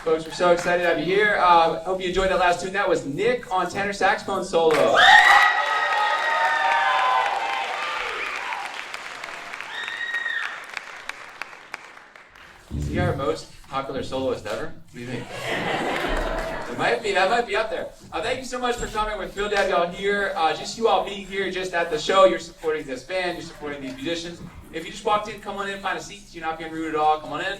Folks, we're so excited to have you here. Hope you enjoyed that last tune. That was Nick on tenor saxophone solo. Is he our most popular soloist ever? What do you think? That might be up there. Thank you so much for coming. We're thrilled to have y'all here. Just you all being here, just at the show, you're supporting this band, you're supporting these musicians. If you just walked in, come on in, find a seat. You're not being rude at all. Come on in.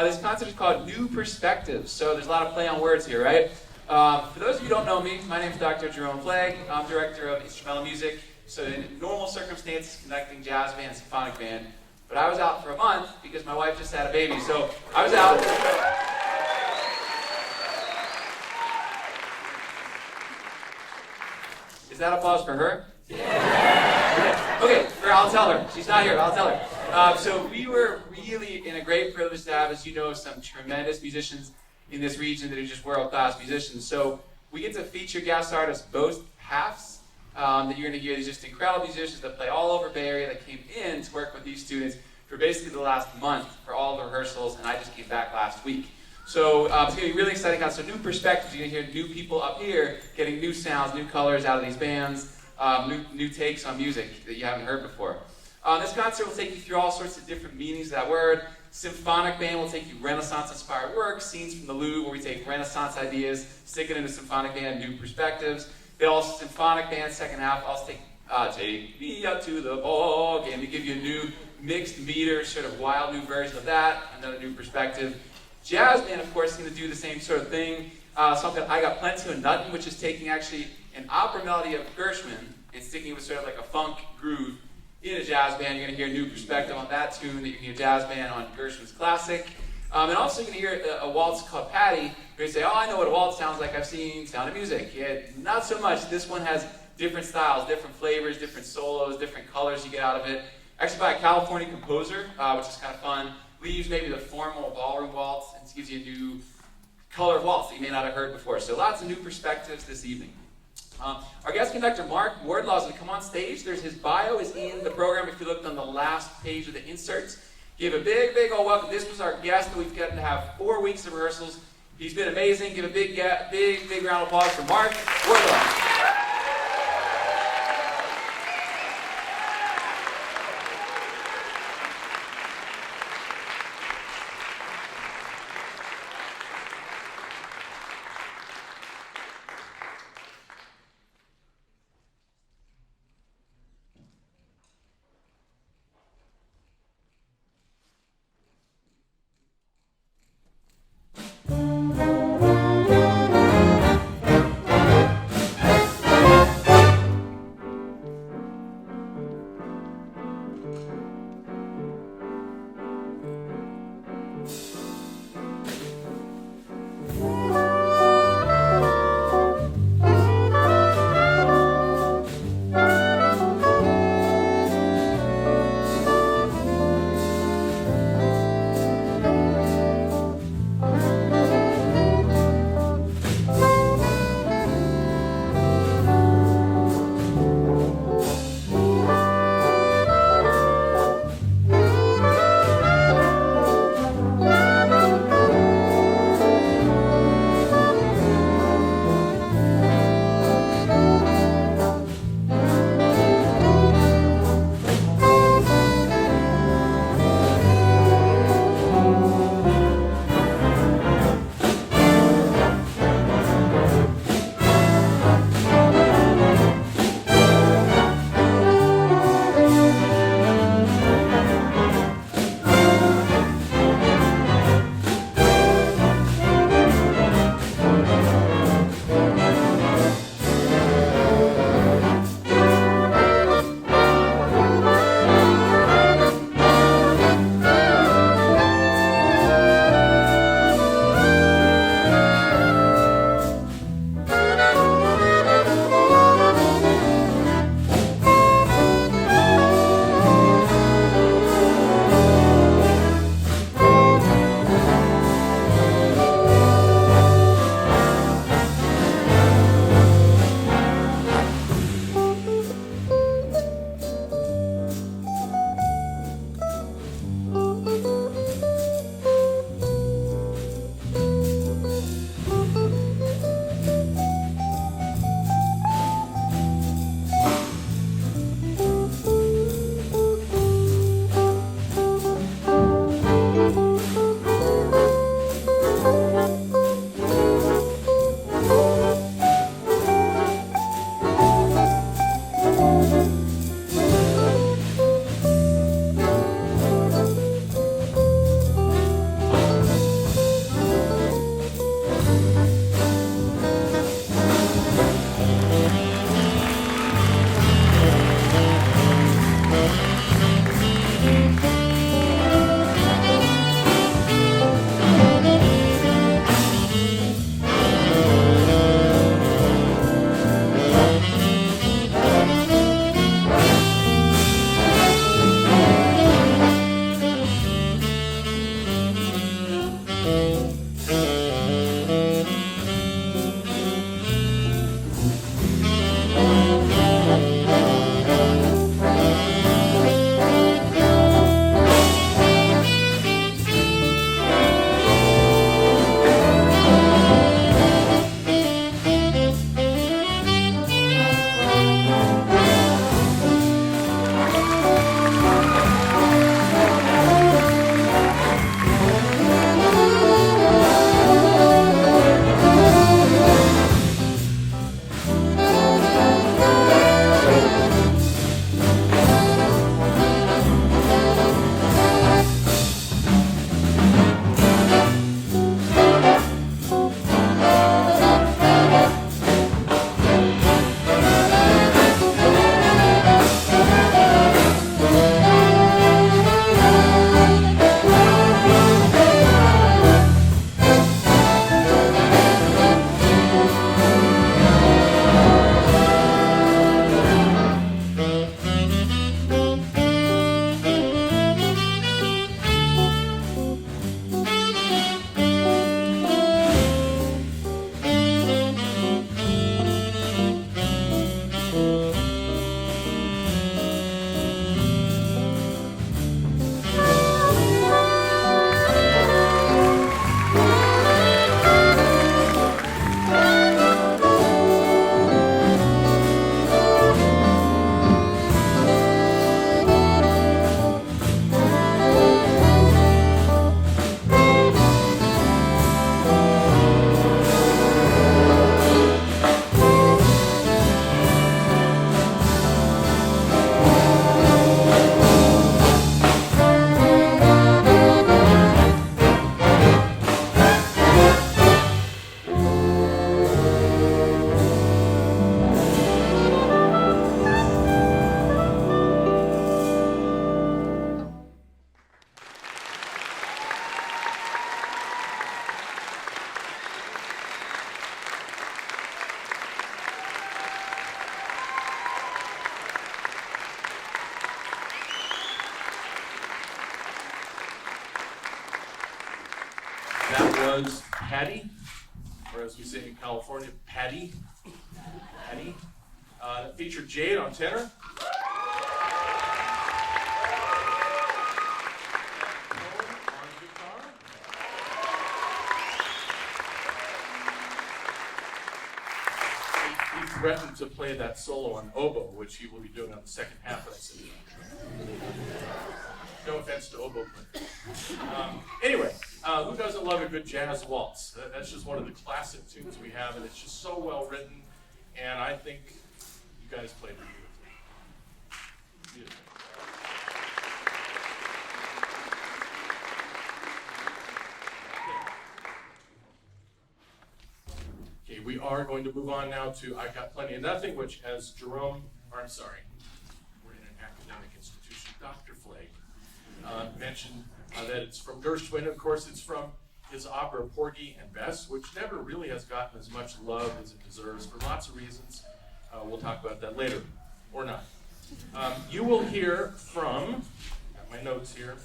This concert is called New Perspectives, so there's a lot of play on words here, right? For those of you who don't know me, my name is Dr. Jerome Flagg. I'm director of instrumental music, so in normal circumstances, conducting jazz band and symphonic band. But I was out for a month because my wife just had a baby, so I was out. Is that applause for her? Yeah. Okay, I'll tell her. She's not here, but I'll tell her. So we were really in a great privilege to have, as you know, some tremendous musicians in this region that are just world-class musicians. So we get to feature guest artists both halves that you're going to hear. These just incredible musicians that play all over Bay Area that came in to work with these students for basically the last month for all the rehearsals, and I just came back last week. So it's going to be really exciting. So new perspectives. You're going to hear new people up here getting new sounds, new colors out of these bands, new takes on music that you haven't heard before. This concert will take you through all sorts of different meanings of that word. Symphonic band will take you Renaissance-inspired work, scenes from the Louvre, where we take Renaissance ideas, stick it into symphonic band, new perspectives. They also, symphonic band, second half, also take me up to the ball game. We give you a new mixed meter, sort of wild new version of that, another new perspective. Jazz band, of course, is going to do the same sort of thing. Something I Got Plenty of Nuttin', which is taking actually an opera melody of Gershwin and sticking with sort of like a funk groove in a jazz band. You're going to hear a new perspective on that tune that you can hear jazz band on Gershwin's classic. And also you're going to hear a waltz called Patty, where you say, oh, I know what a waltz sounds like. I've seen Sound of Music. Yeah, not so much. This one has different styles, different flavors, different solos, different colors you get out of it. Actually by a California composer, which is kind of fun. Leaves maybe the formal ballroom waltz and gives you a new color of waltz that you may not have heard before. So lots of new perspectives this evening. Our guest conductor, Mark Wardlaw, is going to come on stage. His bio is in the program if you looked on the last page of the inserts. Give a big, big old welcome. This was our guest that we've gotten to have 4 weeks of rehearsals. He's been amazing. Give a big, big round of applause for Mark Wardlaw. was Patty, or as we say in California, Patty. That featured Jade on tenor. He threatened to play that solo on oboe, which he will be doing on the second half of that symphony. No offense to oboe players. Anyway, who doesn't love a good jazz waltz? That's just one of the classic tunes we have, and it's just so well written, and I think you guys played it beautifully. Okay, we are going to move on now to I Got Plenty of Nothing, which has Jerome, or I'm sorry, we're in an academic institution, Dr. Flake mentioned that it's from Gershwin. Of course, it's from his opera Porgy and Bess, which never really has gotten as much love as it deserves for lots of reasons. We'll talk about that later, or not. You will hear from, got my notes here,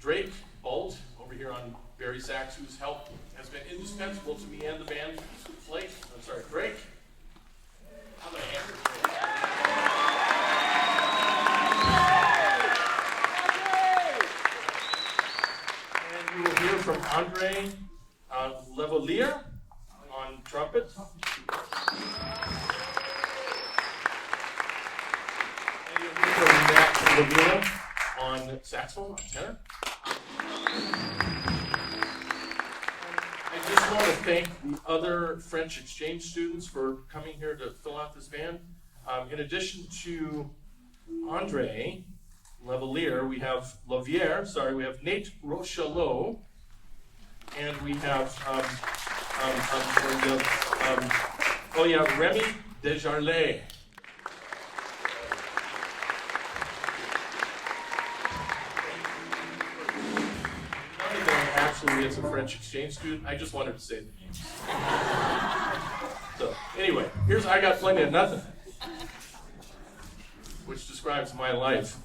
Drake Bolt, over here on Barry Sachs, whose help has been indispensable to me and the band. Flake, I'm sorry, Drake. How about a hand for Drake? And you will hear from Andre Levalier on trumpet. And you'll hear from Matt Lavina on saxophone, on tenor. I just want to thank the other French exchange students for coming here to fill out this band. In addition to Andre Levalier, we have we have Nate Rochelot, and we have Remy Desjarlais. Actually, it's a French exchange student. I just wanted to say the names. So, anyway, here's I Got Plenty of Nothing, which describes my life.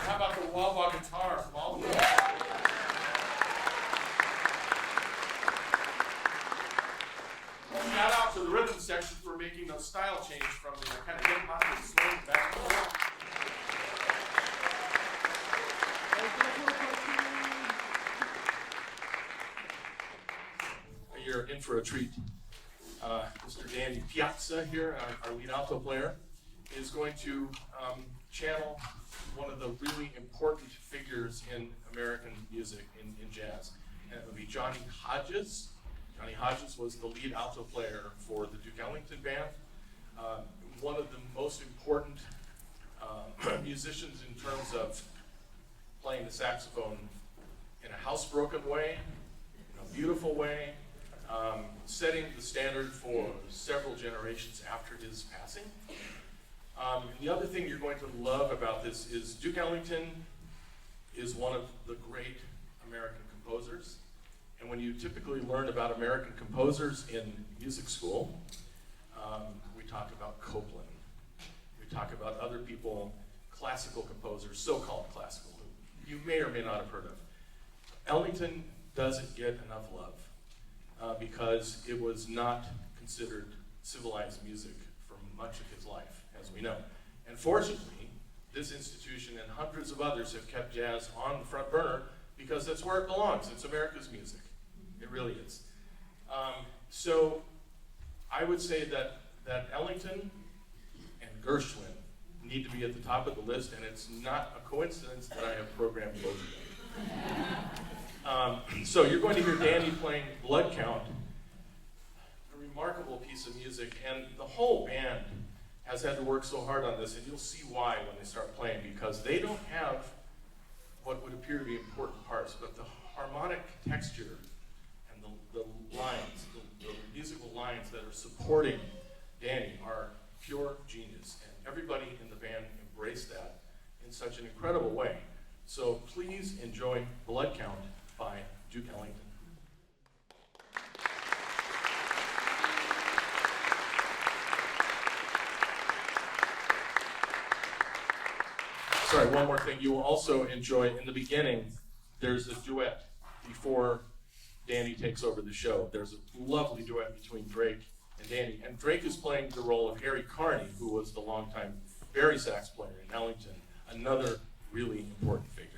How about the wah-wah guitar from all of us? Shout out to the rhythm section for making those style change from the kind of hip-hop to swing back and forth. You're in for a treat. Mr. Danny Piazza here, our lead alto player, is going to channel one of the really important figures in American music, in jazz, and it would be Johnny Hodges. Johnny Hodges was the lead alto player for the Duke Ellington Band, one of the most important musicians in terms of playing the saxophone in a housebroken way, in a beautiful way, setting the standard for several generations after his passing. And the other thing you're going to love about this is Duke Ellington is one of the great American composers. And when you typically learn about American composers in music school, we talk about Copland. We talk about other people, classical composers, so-called classical, who you may or may not have heard of. Ellington doesn't get enough love because it was not considered civilized music for much of his life, as we know. And fortunately, this institution and hundreds of others have kept jazz on the front burner because that's where it belongs. It's America's music. It really is. So I would say that Ellington and Gershwin need to be at the top of the list, and it's not a coincidence that I have programmed both of them. So you're going to hear Danny playing Blood Count, a remarkable piece of music, and the whole band has had to work so hard on this, and you'll see why when they start playing, because they don't have what would appear to be important parts, but the harmonic texture and the lines, the musical lines that are supporting Danny are pure genius, and everybody in the band embraced that in such an incredible way. So please enjoy Blood Count by Duke Ellington. Sorry, one more thing. You will also enjoy, in the beginning, there's a duet before Danny takes over the show. There's a lovely duet between Drake and Danny. And Drake is playing the role of Harry Carney, who was the longtime bari sax player in Ellington, another really important figure.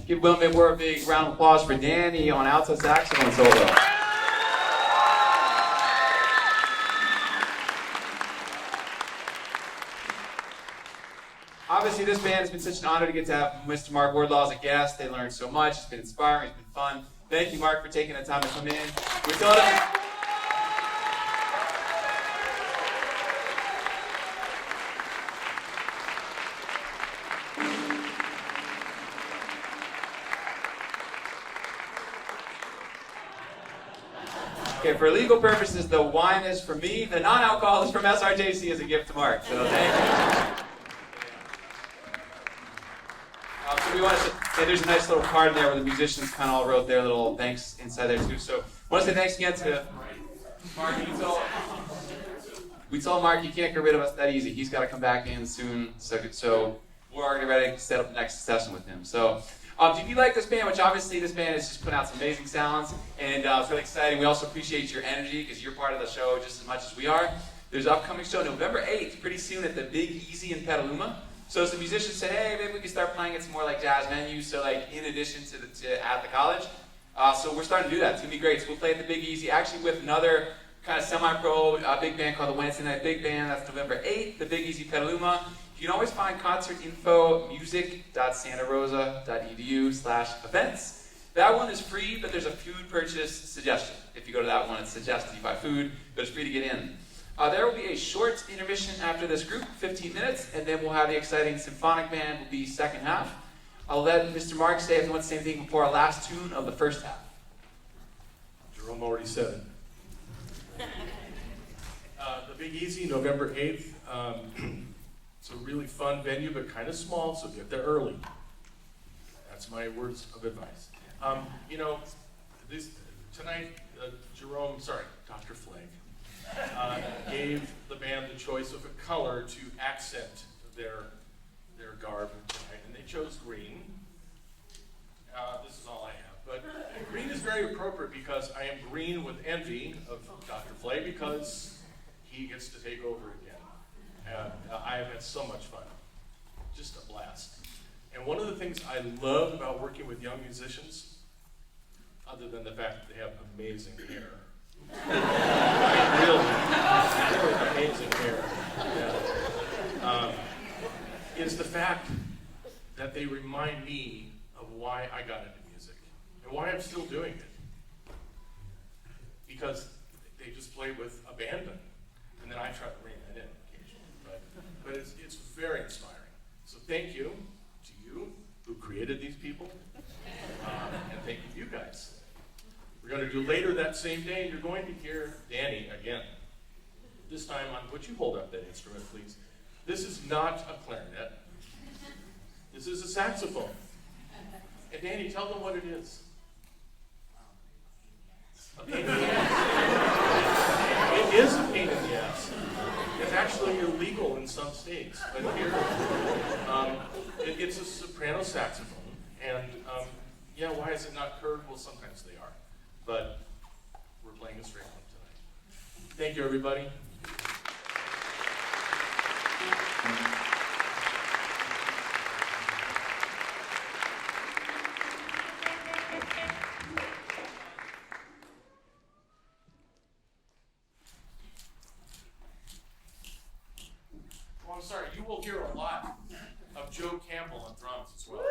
Give one more big round of applause for Danny on alto saxophone solo. Obviously, this band has been such an honor to get to have Mr. Mark Wardlaw as a guest. They learned so much. It's been inspiring. It's been fun. Thank you, Mark, for taking the time to come in. We're telling him. Okay, for legal purposes, the wine is for me. The non-alcohol is from SRJC as a gift to Mark. So thank you. So we want to say there's a nice little card there where the musicians kind of all wrote their little thanks inside there too. So I want to say thanks again to Mark. We told Mark he can't get rid of us that easy. He's got to come back in soon. So we're already ready to set up the next session with him. So if you like this band, which obviously this band has just put out some amazing sounds, and it's really exciting. We also appreciate your energy because you're part of the show just as much as we are. There's an upcoming show November 8th, pretty soon at the Big Easy in Petaluma. So some musicians said, hey, maybe we can start playing at some more like jazz venues, so like in addition to at the college. So we're starting to do that. It's going to be great. So we'll play at the Big Easy, actually with another kind of semi-pro big band called the Wednesday Night Big Band. That's November 8th, the Big Easy Petaluma. You can always find concert info, music.santarosa.edu/events. That one is free, but there's a food purchase suggestion. If you go to that one, it's suggested you buy food, but it's free to get in. There will be a short intermission after this group, 15 minutes, and then we'll have the exciting Symphonic band will be second half. I'll let Mr. Mark say if he wants to say anything before our last tune of the first half. Jerome already said it. The Big Easy, November 8th. It's a really fun venue, but kind of small, so get there early. That's my words of advice. Tonight, Dr. Flake gave the band the choice of a color to accent their garb tonight, and they chose green. This is all I have, but green is very appropriate because I am green with envy of Dr. Flake because he gets to take over again. I have had so much fun, just a blast. And one of the things I love about working with young musicians, other than the fact that they have amazing hair, really amazing hair, is the fact that they remind me of why I got into music and why I'm still doing it. Because they just play with abandon, and then I try to bring that in occasionally. But it's very inspiring. So thank you to you who created these people, and thank you to you guys. We're going to do later that same day, and you're going to hear Danny again. This time on, would you hold up that instrument, please? This is not a clarinet. This is a saxophone. And Danny, tell them what it is. A pain in the ass. It is a pain in the ass. It's actually illegal in some states, but here, it's a soprano saxophone. And why is it not curved? Well, sometimes they are. But we're playing a straight one tonight. Thank you, everybody. Oh, I'm sorry, you will hear a lot of Joe Campbell on drums as well.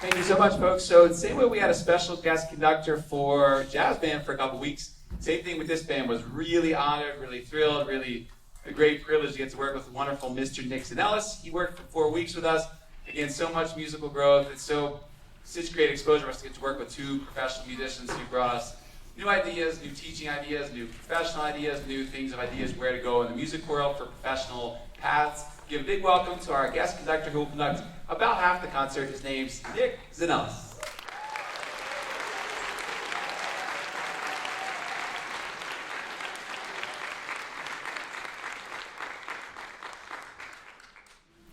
Thank you so much, folks. So the same way we had a special guest conductor for jazz band for a couple weeks, same thing with this band. Was really honored, really thrilled, really a great privilege to get to work with the wonderful Mr. Nixon Ellis. He worked for 4 weeks with us. Again, so much musical growth. It's such great exposure for us to get to work with 2 professional musicians who brought us new ideas, new teaching ideas, new professional ideas, new things of ideas where to go in the music world for professional paths. Give a big welcome to our guest conductor who will conduct about half the concert. His name's Nick Zanellis.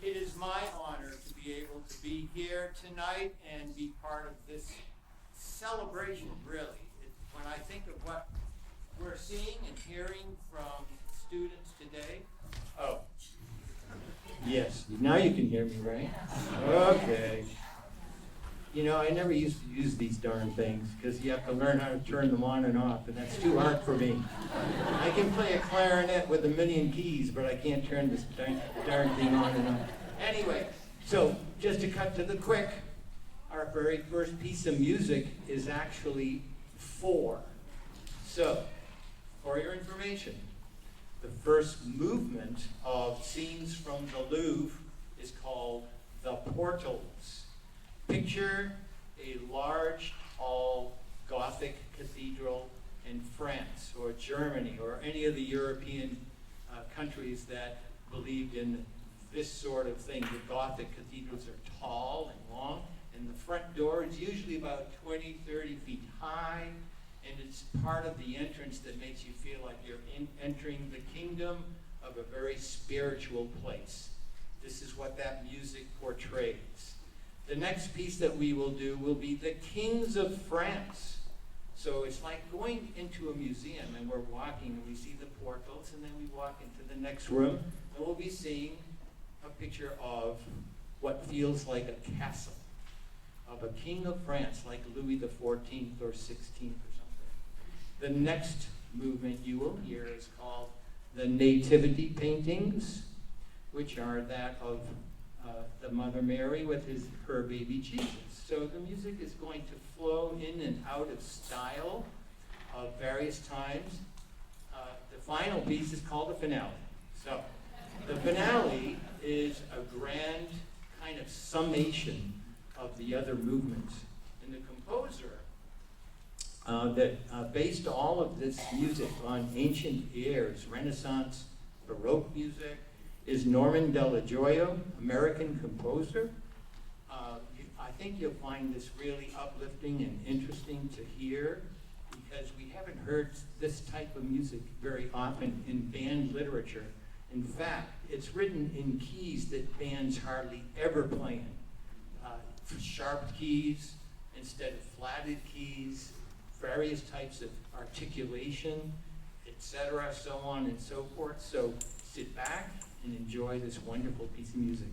It is my honor to be able to be here tonight and be part of this celebration, really. When I think of what we're seeing and hearing from students today. Oh. Yes, now you can hear me, right? Okay. You know, I never used to use these darn things because you have to learn how to turn them on and off, and that's too hard for me. I can play a clarinet with a million keys, but I can't turn this darn thing on and off. Anyway, so just to cut to the quick, our very first piece of music is actually 4. So, for your information, the first movement of Scenes from the Louvre is called The Portals. Picture a large, tall, Gothic cathedral in France or Germany or any of the European countries that believed in this sort of thing. The Gothic cathedrals are tall and long, and the front door is usually about 20, 30 feet high, and it's part of the entrance that makes you feel like you're entering the kingdom of a very spiritual place. This is what that music portrays. The next piece that we will do will be the Kings of France. So it's like going into a museum and we're walking and we see the portals, and then we walk into the next room and we'll be seeing a picture of what feels like a castle of a king of France, like Louis XIV or XVI or something. The next movement you will hear is called the Nativity paintings, which are that of the Mother Mary with her baby Jesus. So the music is going to flow in and out of style of various times. The final piece is called the finale. So the finale is a grand kind of summation of the other movements. And the composer that based all of this music on ancient airs, Renaissance, Baroque music, is Norman Della Gioia, American composer. I think you'll find this really uplifting and interesting to hear, because we haven't heard this type of music very often in band literature. In fact, it's written in keys that bands hardly ever play in. Sharp keys instead of flatted keys, various types of articulation, etc., so on and so forth. So sit back and enjoy this wonderful piece of music.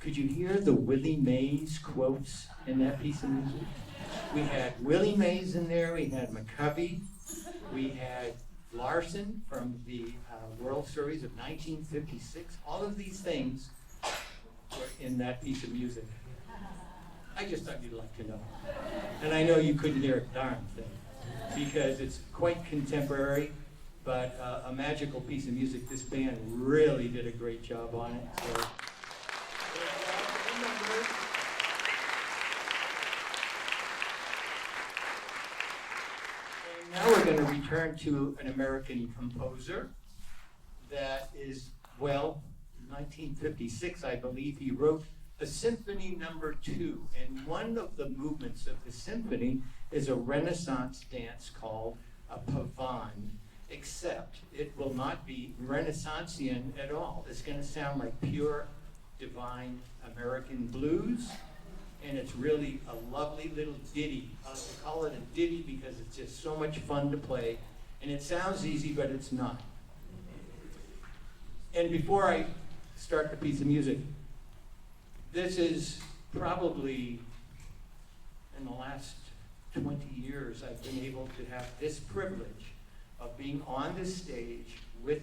Could you hear the Willie Mays quotes in that piece of music? We had Willie Mays in there, we had McCovey, we had Larson from the World Series of 1956. All of these things were in that piece of music. I just thought you'd like to know. And I know you couldn't hear a darn thing because it's quite contemporary, but a magical piece of music. This band really did a great job on it. So. And now we're going to return to an American composer that is, well, 1956, I believe, he wrote a Symphony No. 2, and one of the movements of the symphony is a Renaissance dance called a pavane, except it will not be Renaissancean at all. It's going to sound like pure, divine American blues, and it's really a lovely little ditty. I call it a ditty because it's just so much fun to play, and it sounds easy, but it's not. And before I start the piece of music, this is probably, in the last 20 years, I've been able to have this privilege of being on this stage with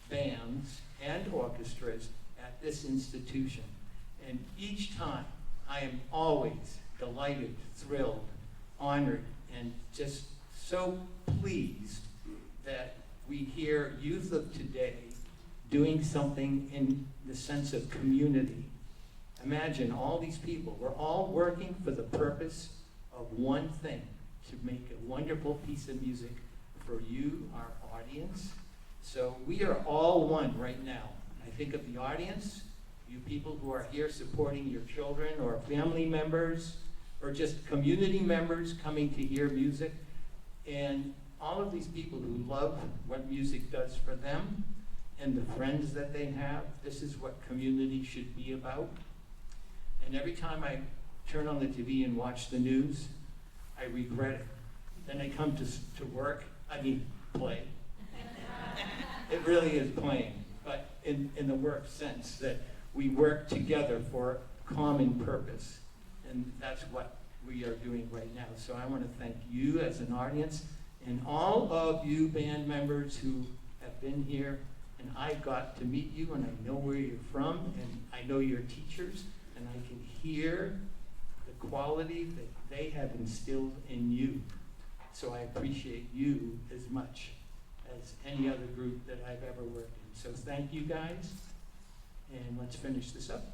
bands and orchestras at this institution. And each time, I am always delighted, thrilled, honored, and just so pleased that we hear youth of today doing something in the sense of community. Imagine all these people, we're all working for the purpose of one thing, to make a wonderful piece of music for you, our audience. So we are all one right now. I think of the audience, you people who are here supporting your children or family members, or just community members coming to hear music, and all of these people who love what music does for them, and the friends that they have. This is what community should be about. And every time I turn on the TV and watch the news, I regret it. Then I come to work, play. It really is playing, but in the work sense, that we work together for a common purpose. And that's what we are doing right now. So I want to thank you as an audience, and all of you band members who have been here. And I got to meet you, and I know where you're from, and I know your teachers, and I can hear the quality that they have instilled in you. So I appreciate you as much as any other group that I've ever worked in. So thank you guys, and let's finish this up.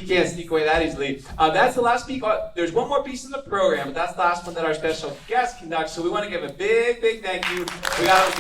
He can't sneak away that easily. That's the last speak. There's one more piece in the program, but that's the last one that our special guest conducts. So we want to give a big, big thank you. We got to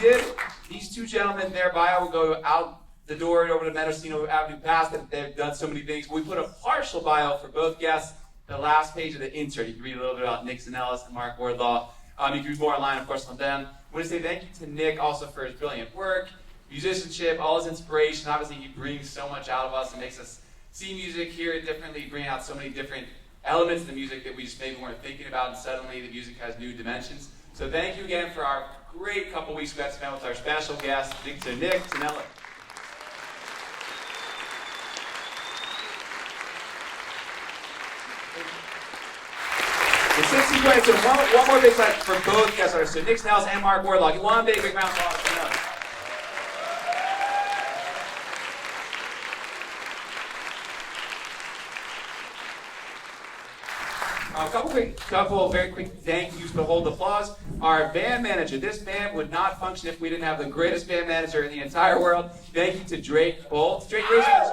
get these two gentlemen, their bio will go out the door and over to Mendocino Avenue Pass. They've done so many things. We put a partial bio for both guests. The last page of the insert, you can read a little bit about Nick Zanellis and Mark Wardlaw. You can read more online, of course, on them. I want to say thank you to Nick also for his brilliant work, musicianship, all his inspiration. Obviously, he brings so much out of us and makes us see music, hear it differently, bring out so many different elements of the music that we just maybe weren't thinking about, and suddenly the music has new dimensions. So thank you again for our great couple weeks we got to spend with our special guest, Nick Zanellis. The 60 minutes, so one more big slide for both guests. So Nick Zanellis and Mark Wardlaw. One big round of applause. Couple very quick thank yous to hold applause. Our band manager. This band would not function if we didn't have the greatest band manager in the entire world. Thank you to Drake Bolt. Drake, raise your hands.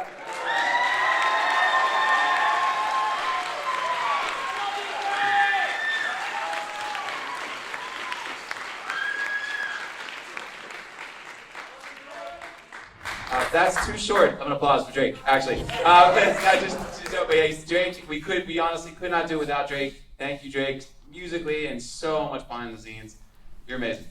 That's too short of an applause for Drake, actually. Drake, we honestly could not do it without Drake. Thank you, Drake, musically and so much behind the scenes. You're amazing.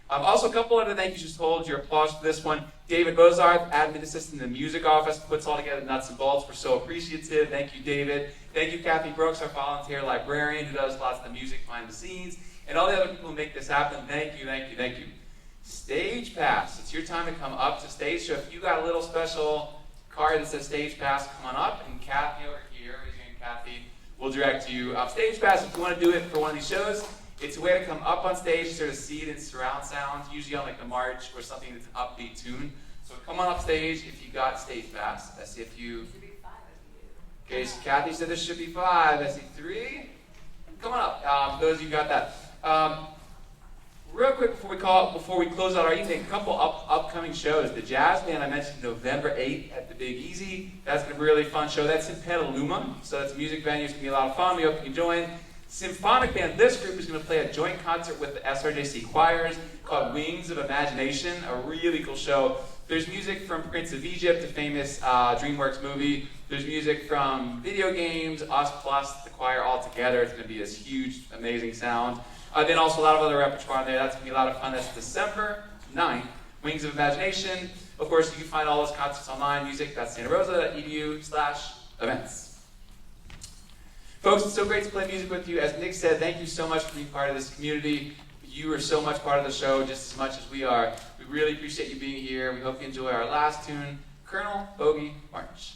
Also, a couple other thank yous just hold your applause for this one. David Bozarth, admin assistant in the music office, puts all together the nuts and bolts. We're so appreciative. Thank you, David. Thank you, Kathy Brooks, our volunteer librarian who does lots of the music behind the scenes. And all the other people who make this happen. Thank you, thank you, thank you. Stage Pass. It's your time to come up to stage. So if you got a little special card that says Stage Pass, come on up. And Kathy over here, Kathy, will direct you up. Stage Pass, if you want to do it for one of these shows, it's a way to come up on stage, sort of see it in surround sound, usually on like a march or something that's an upbeat tune. So come on up stage if you got Stage Pass. I see a few. Should be 5 of you. Okay, so Kathy said there should be 5. I see 3. Come on up. Those of you got that. Real quick before we close out our evening, a couple upcoming shows. The jazz band I mentioned November 8th at the Big Easy. That's going to be a really fun show. That's in Petaluma, so it's a music venue. It's going to be a lot of fun. We hope you can join. Symphonic band, this group is going to play a joint concert with the SRJC choirs called Wings of Imagination, a really cool show. There's music from Prince of Egypt, the famous DreamWorks movie. There's music from video games, us plus the choir all together. It's going to be this huge, amazing sound. Then also a lot of other repertoire in there. That's going to be a lot of fun. That's December 9th, Wings of Imagination. Of course, you can find all those concerts online, music.santarosa.edu/events. Folks, it's so great to play music with you. As Nick said, thank you so much for being part of this community. You are so much part of the show, just as much as we are. We really appreciate you being here. We hope you enjoy our last tune, Colonel Bogey March.